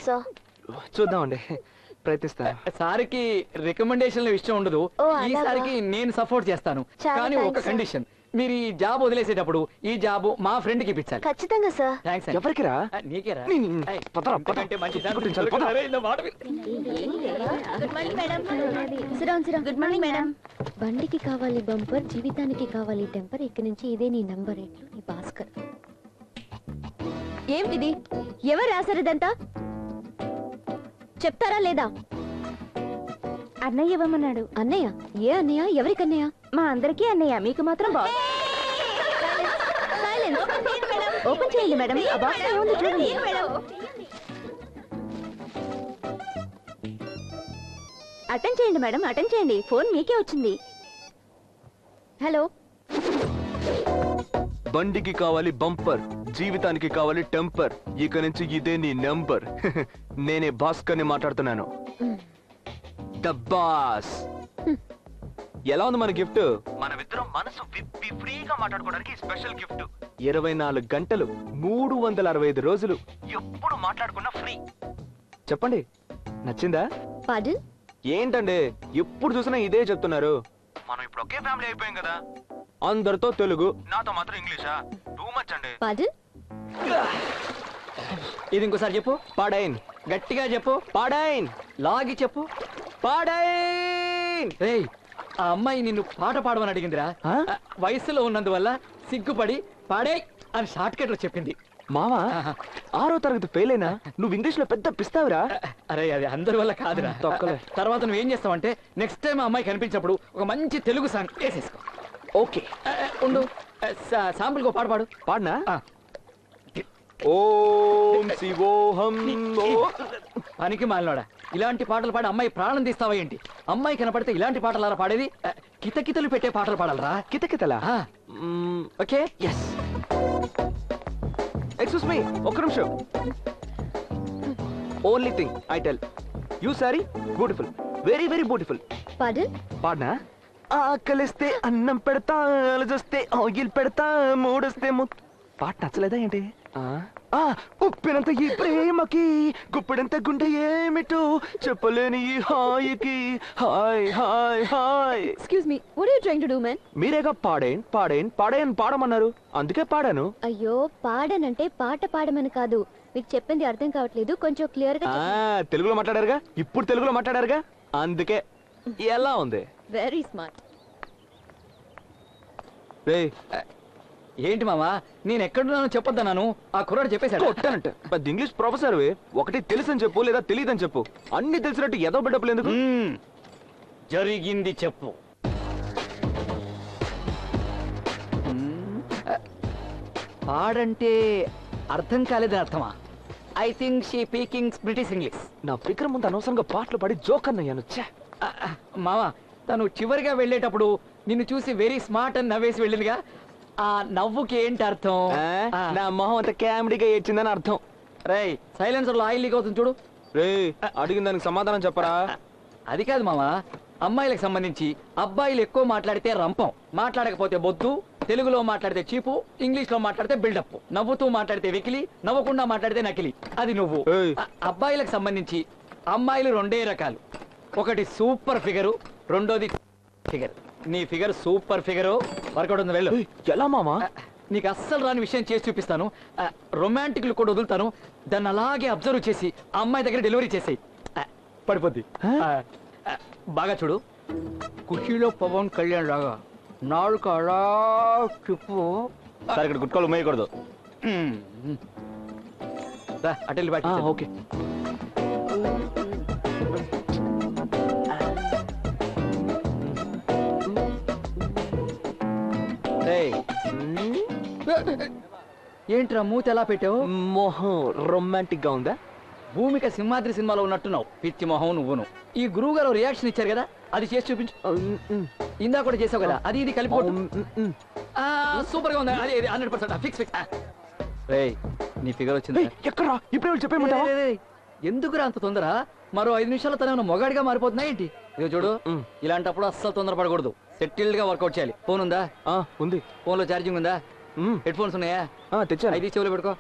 Sir? చూద్దామండి, ప్రయత్నిస్తాను. సార్కి రికమెండేషన్ల విషయం ఉండదు. ఈసారికి నేను సపోర్ట్ చేస్తాను, కానీ ఒక కండిషన్. మీరు ఈ జాబ్ వదిలేసేటప్పుడు ఈ జాబ్ మా ఫ్రెండ్ కి ఇప్పించాలి. ఖచ్చితంగా సార్. థ్యాంక్స్. ఎవరికిరా? నీకేరా? Good morning madam. బండికి కావాలి బంపర్, జీవితానికి కావాలి టెంపర్. ఇక్కడి నుంచి ఇదే నీ నంబర్. ఎట్లు నీ భాస్కర్. ఏమిటిది? ఎవరు రాశారు ఇదంతా? చెప్తారా లేదా? అన్నయ్య ఇవ్వమన్నాడు. అన్నయ్య? ఏ అన్నయ్య? ఎవరికన్నయ్య? మా అందరికీ అన్నయ్య, మీకు మాత్రం బాస్. ఓపెన్ చేయండి మేడం. ఆ బాక్స్ ఏముంది చూడండి. అటెండ్ చేయండి మేడం, అటెండ్ చేయండి. ఫోన్ మీకే వచ్చింది. హలో. బండికి కావాలి బంపర్, జీవితానికి కావాలి టెంపర్. ఇక నుంచి ఇదే నీ నెంబర్. నేనే భాస్కర్ ని మాట్లాడుతున్నాను. The boss. ఎలా ఉంది మన గిఫ్ట్? మనమిద్దరం మనసు విప్పి ఫ్రీగా మాట్లాడుకోవడానికి స్పెషల్ గిఫ్ట్. 24 గంటలు 365 రోజులు ఎప్పుడు మాట్లాడుకున్నా ఫ్రీ. చెప్పండి, నచ్చిందా? పాడన్? ఏంటండి ఎప్పుడు చూసినా ఇదే చెప్తున్నారు? మనం ఇప్పుడు ఒకే ఫ్యామిలీ అయిపోయాం కదా. అందరితో తెలుగు, నాతో మాత్రం ఇంగ్లీషా? టూ మచ్ అండి. పాడన్? ఇది ఇంకోసారి చెప్పు. పాడైన్. గట్టిగా చెప్పు. పాడైన్. లాగి చెప్పు. పాడైన్. రేయ్, ఆ అమ్మాయి నిన్ను పాట పాడమని అడిగిందిరా. వయసులో ఉన్నందువల్ల సిగ్గుపడి పాడే అని షార్ట్ కట్ లో చెప్పింది. మావా, 6వ తరగతి ఫెయిల్ అయినా నువ్వు ఇంగ్లీష్ లో పెద్ద పిస్తావురా. అరే, అది అందరి వల్ల కాదురా. తర్వాత నువ్వేం చేస్తావంటే నెక్స్ట్ టైం ఆ అమ్మాయి కనిపించినప్పుడు ఒక మంచి తెలుగు సాంగ్ వేసేసుకో. ఓకే ఉండు, శాంపుల్ పాట పాడు. పాడనా? ఓం శివోహం. పనికి మాలినోడా, ఇలాంటి పాటలు పాడి అమ్మాయి ప్రాణం తీస్తావా ఏంటి? అమ్మాయి కనపడితే ఇలాంటి పాటలు అలా పాడేది? కితకితలు పెట్టే పాటలు పాడాలరా. కితకితలా? ఓకే. ఎస్. ఎక్స్క్యూజ్ మీ, ఒక్క నిమిషం. Only thing I tell you, sorry beautiful, very very beautiful. పాడన్? పాడనా? ఆకలిస్తే అన్నం పెడతా, అలజొస్తే ఆయిల్ పెడతా, మూడొస్తే పాట నచ్చలేదా ఏంటి? ఉప్పినంత ఈ ప్రేమకి గుప్పెడంత గుండె ఏమిటో చెప్పలేని ఈ హాయికి. హాయ్ హాయ్ హాయ్. Excuse me, what are you trying to do man? మీరేగా పాడేన్ పాడేన్ పాడేన్ పాడమన్నారు, అందుకే పాడాను. అయ్యో, పాడనంటే పాట పాడమని కాదు. మీకు చెప్పింది అర్థం కావట్లేదు, కొంచెం క్లియర్ గా. తెలుగులో మాట్లాడారుగా, ఇప్పుడు తెలుగులో మాట్లాడారుగా, అందుకే. ఎలా ఉంది? Very smart. రేయ్, ఏంటి మామా, నేను ఎక్కడున్నానో చెప్పొద్దన్నాను, ఆ కుర్రాడు చెప్పేశాడు. కొట్టానంటే పెద్ద ఇంగ్లీష్ ప్రొఫెసర్ ఒకటి తెలుసని చెప్పు లేదా తెలియదని చెప్పు. అన్ని తెలిసినట్టు ఏదో బిడ్డప్పుడు ఎందుకు? జరిగింది చెప్పు. పాడంటే అర్థం కాలేదని అర్థమా? I think she speaking British English. నా ఫిక్ర ముందు అనవసరంగా పాటలు పాడి జోక్ అన్నయ్యాను. మామా, తను చివరిగా వెళ్ళేటప్పుడు నిన్ను చూసి వెరీ స్మార్ట్ అని నవ్వేసి వెళ్ళిందిగా, ఆ నవ్వుకి ఏంటి అర్థం? నా మొహం అంత కామెడీగా ఏడ్చిందని అర్థం. రేయ్, సైలెన్సర్ లో ఆయిల్ లీక్ అవుతుంది చూడు. రేయ్, అడిగిన దానికి సమాధానం చెప్పరా? అది కాదు మామా, అమ్మాయిలకు సంబంధించి అబ్బాయిలు ఎక్కువ మాట్లాడితే రంపం, మాట్లాడకపోతే బొద్దు, తెలుగులో మాట్లాడితే చీపు, ఇంగ్లీష్ లో మాట్లాడితే బిల్డప్, నవ్వుతూ మాట్లాడితే వెకిలి, నవ్వకుండా మాట్లాడితే నకిలి. అది నువ్వు. అబ్బాయిలకు సంబంధించి అమ్మాయిలు 2 రకాలు. ఒకటి సూపర్ ఫిగరు, రెండోది ఫిగర్. నీ ఫిగర్ సూపర్ ఫిగరు, వర్కౌట్ ఉంది. వెళ్ళు. ఎలా మామా? నీకు అస్సలు రాని విషయం చేసి చూపిస్తాను. రొమాంటిక్లు కూడా వదులుతాను, దాన్ని అలాగే అబ్జర్వ్ చేసి ఆ అమ్మాయి దగ్గర డెలివరీ చేసేయి, పడిపోద్ది. బాగా చూడు, ఖుషీలో పవన్ కళ్యాణ్ లాగా నాలుగు అలా చెప్పు. సార్, ఇక్కడ గుట్కాలు మేయకూడదు. అటెల్ బాటి. ఓకే. ఏంట్రా మూతి ఎలా పెట్టావు? మొహం రొమాంటిక్ గా ఉందా? భూమిక సింహాద్రి సినిమాలో ఉన్నట్టున్నావు, పిచ్చి మొహం నువ్వును. ఈ గురువు గారు రియాక్షన్ ఇచ్చారు కదా, అది చేసి చూపించు. ఇందా కూడా చేసావు కదా, అది ఇది కలిపి సూపర్ గా ఉంది. అది 100% ఫిక్స్ ఫిక్స్. రేయ్, నీ ఫిగర్ వచ్చింది. ఎక్కడా? ఇప్పుడు చెప్పేమంటావా? ఎందుకురా అంత తొందర? మరో 5 నిమిషాల్లో తన మొగాడిగా మారిపోతున్నాయి ఏంటి? ఇదిగో చూడు, ఇలాంటప్పుడు అస్సలు తొందరపడకూడదు, సెటిల్డ్ గా వర్కౌట్ చేయాలి. ఫోన్ ఉందా? ఉంది. ఫోన్ లో ఛార్జింగ్ ఉందా? హెడ్ ఫోన్స్ ఉన్నాయా? తెచ్చా. అయితే చెవులు పెట్టుకో.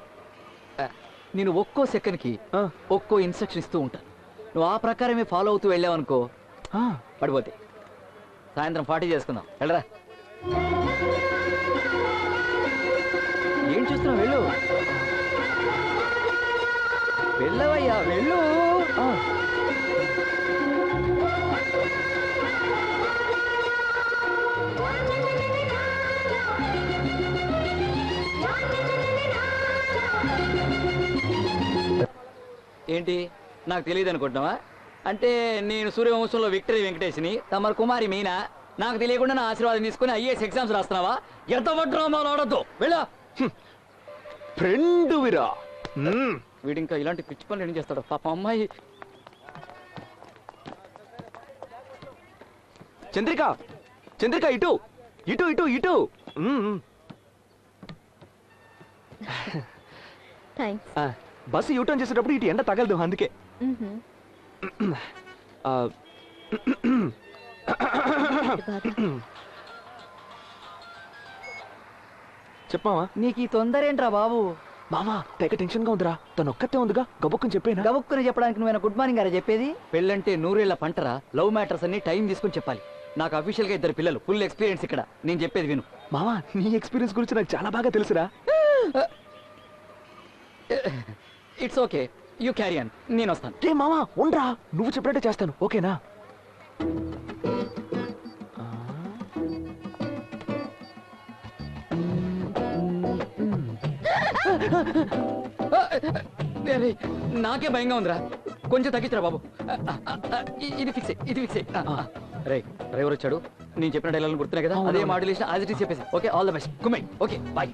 నేను ఒక్కో సెకండ్కి ఆ, ఒక్కో ఇన్స్ట్రక్షన్ ఇస్తూ ఉంటాను. నువ్వు ఆ ప్రకారమే ఫాలో అవుతూ వెళ్ళావనుకో ఆ. పడిపోతే. సాయంత్రం పార్టీ చేసుకుందాం, వెళ్ళరా. ఏం చూస్తున్నావు? వెళ్ళు, వెళ్ళవయ్యా, వెళ్ళు. ఆ. ఏంటి, నాకు తెలియదు అనుకుంటున్నావా? అంటే నేను సూర్యవంశంలో విక్టరీ వెంకటేష్ని, తమరు కుమారి మీనా. నాకు తెలియకుండా నా ఆశీర్వాదం తీసుకుని ఐఏఎస్ ఎగ్జామ్స్ రాస్తున్నావా? ఎంత డ్రామాలు ఆడద్దు, వెళ్ళా. ఫ్రెండ్ విరా. వీడు ఇంకా ఇలాంటి పిచ్చి పనులు ఏం చేస్తాడు పాప. అమ్మాయి చంద్రిక, చంద్రిక, ఇటు ఇటు ఇటు ఇటు. థ్యాంక్స్. బస్సు యూటర్న్ చేసేటప్పుడు ఇటు ఎండ తగలదు, అందుకే. ఆ, చెప్పావా? నీకు ఈ తొందర ఏంట్రా బాబు? మామా తెగ టెన్షన్ గా ఉందిరా. తను ఒక్కతే ఉందిగా, గబుక్కుని చెప్పేనా? గబుక్కుని చెప్పడానికి నువ్వు గుడ్ మార్నింగ్ గారా చెప్పేది? పెళ్ళంటే నూరేళ్ల పంటరా. లవ్ మ్యాటర్స్ అన్ని టైం తీసుకుని చెప్పాలి. నాకు అఫీషియల్ గా 2 పిల్లలు, ఫుల్ ఎక్స్పీరియన్స్ ఇక్కడ. నేను చెప్పేది విను. మామా నీ ఎక్స్పీరియన్స్ గురించి నాకు చాలా బాగా తెలుసురా. It's okay, you carry on, నేను వస్తాను. ఏ మామా ఉండ్రా, నువ్వు చెప్పినట్టే చేస్తాను, ఓకేనా? అరే, నాకే భయంగా ఉందిరా, కొంచెం తగ్గించరా బాబు. ఇది ఫిక్స్, ఇది ఫిక్స్. రే, డ్రైవర్ వచ్చాడు. నేను చెప్పిన డైలాగ్ గుర్తున్నాయి కదా, అదే మాడ్యులేషన్ యాజ్ ఇట్ ఈస్ చెప్పేసి. ఓకే, ఆల్ ద బెస్ట్, గుమ్మై. Okay, bye.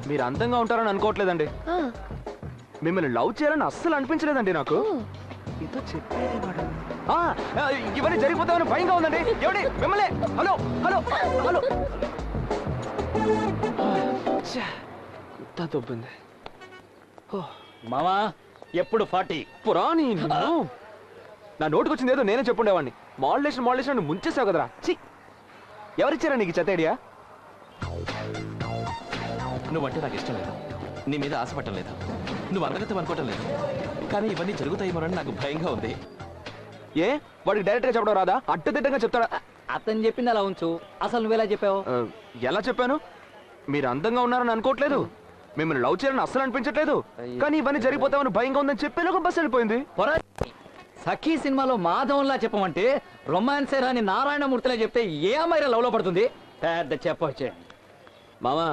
మీరు అందంగా ఉంటారని అనుకోవట్లేదండి. మిమ్మల్ని లవ్ చేయాలని అస్సలు అనిపించలేదండి నాకు. ఏదో చెప్పేదేవాడు. ఇవన్నీ జరిగిపోతామని భయంగా ఉందండి. ఎవడి మిమ్మల్ని? Hello hello hello. దొబ్బింది. మామా, ఎప్పుడు 40 పురాణి నా నోటికి వచ్చింది ఏదో నేనే చెప్పుండేవాడిని. మాడ్యులేషన్ మాడ్యులేషన్ ముంచేసావు కదరా. చి, ఎవరిచ్చారా నీకు చెత్త ఐడియా? నువ్వంటే నాకు ఇష్టం లేదు, నీ మీద ఆశపడటం లేదు, నువ్వు అందగతం అనుకోవటం లేదు, కానీ ఇవన్నీ జరుగుతాయేమోనని నాకు భయంగా ఉంది. ఏ వాడికి డైరెక్ట్గా చెప్పడం రాదా? అడ్డదిడ్డంగా చెప్తాడా? అతను చెప్పింది అలా ఉంచు, అసలు నువ్వెలా చెప్పావు? ఎలా చెప్పాను? మీరు అందంగా ఉన్నారని అనుకోవట్లేదు, మిమ్మల్ని లవ్ చేయాలని అస్సలు అనిపించట్లేదు, కానీ ఇవన్నీ జరిగిపోతామని భయంగా ఉందని చెప్పేలోగా బస్సు వెళ్ళిపోయింది. సఖీ సినిమాలో మాధవంలా చెప్పమంటే రొమాన్సే రాని నారాయణమూర్తిలా చెప్తే ఏ అమ్మాయి లవ్ లో పడుతుంది? పెద్ద చెప్పొచ్చే. మామా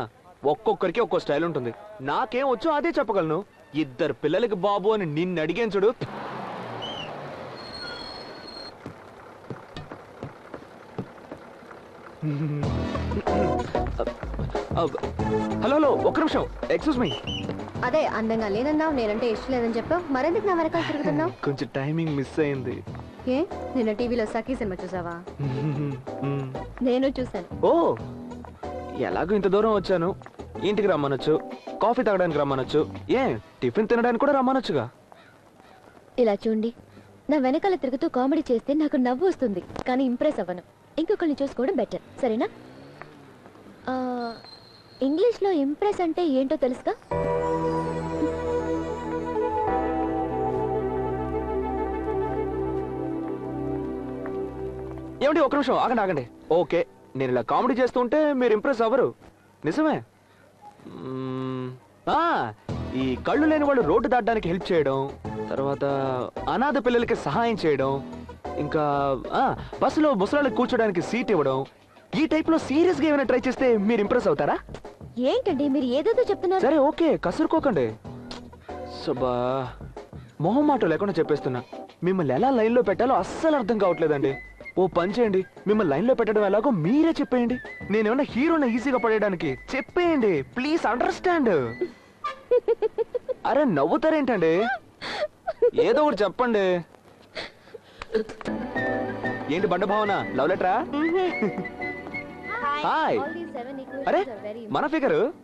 ఒక్కొక్కరికి ఒక్కో స్టైల్ ఉంటుంది. నాకేం వచ్చో అదే చెప్పగలను. 2 పిల్లలకి బాబు అని నిన్ను అడిగాను చూడు. హలో హలో, ఒక్క నిమిషం, ఎక్స్క్యూజ్ మీ. అదే అందంగా లేనన్నావు, నేనంటే ఇష్టం లేదని చెప్పావు, మరెందుకు నా వెనకాల తిరుగుతున్నావు? కొంచెం టైమింగ్ మిస్ అయింది. ఏ నిన్న టీవీలో సఖీ సినిమా చూసావా? నేను చూసాను. ఓ, ఎలాగో ఇంత దూరం వచ్చాను, ఇంటికి రమ్మనొచ్చు, కాఫీ తాగడానికి రమ్మనొచ్చు, ఏ టిఫిన్ తినడానికి కూడా రమ్మనొచ్చుగా. ఇలా చూడండి, నా వెనకాల తిరుగుతూ కామెడీ చేస్తే నాకు నవ్వు వస్తుంది, కానీ ఇంప్రెస్ అవ్వను. ఇంకొకరిని చూసుకోవడం బెటర్, సరేనా? ఇంగ్లీష్లో ఇంప్రెస్ అంటే ఏంటో తెలుసుగా? ఏమండి ఒక నిమిషం ఆగండి ఆగండి. ఓకే, నేను ఇలా కామెడీ చేస్తూ ఉంటే మీరు ఇంప్రెస్ అవ్వరు, నిజమే. ఈ కళ్ళు లేని వాళ్ళు రోడ్డు దాటడానికి హెల్ప్ చేయడం, తర్వాత అనాథ పిల్లలకి సహాయం చేయడం, ఇంకా బస్సులో ముసలాళ్ళకి కూర్చోడానికి సీట్ ఇవ్వడం, ఈ టైప్ లో సీరియస్ గా ఏమైనా ట్రై చేస్తే మీరు ఇంప్రెస్ అవుతారా? ఏంటండి మీరు ఏదేదో చెప్తున్నారు? సరే ఓకే, కసురుకోకండి. సుబ్బా, మొహం మాట లేకుండా చెప్పేస్తున్నా. మిమ్మల్ని ఎలా లైన్ లో పెట్టాలో అస్సలు అర్థం కావట్లేదండి. ఓ పని చేయండి, మిమ్మల్ని లైన్ లో పెట్టడం ఎలాగో మీరే చెప్పేయండి. నేనేమన్నా హీరోని ఈజీగా పడేయడానికి? చెప్పేయండి ప్లీజ్, అండర్స్టాండ్. అరే నవ్వుతారేంటండి, ఏదో ఒకటి చెప్పండి. ఏంటి బండ భావన, లవ్ లెటరా? హాయ్. అరే మన ఫిగర్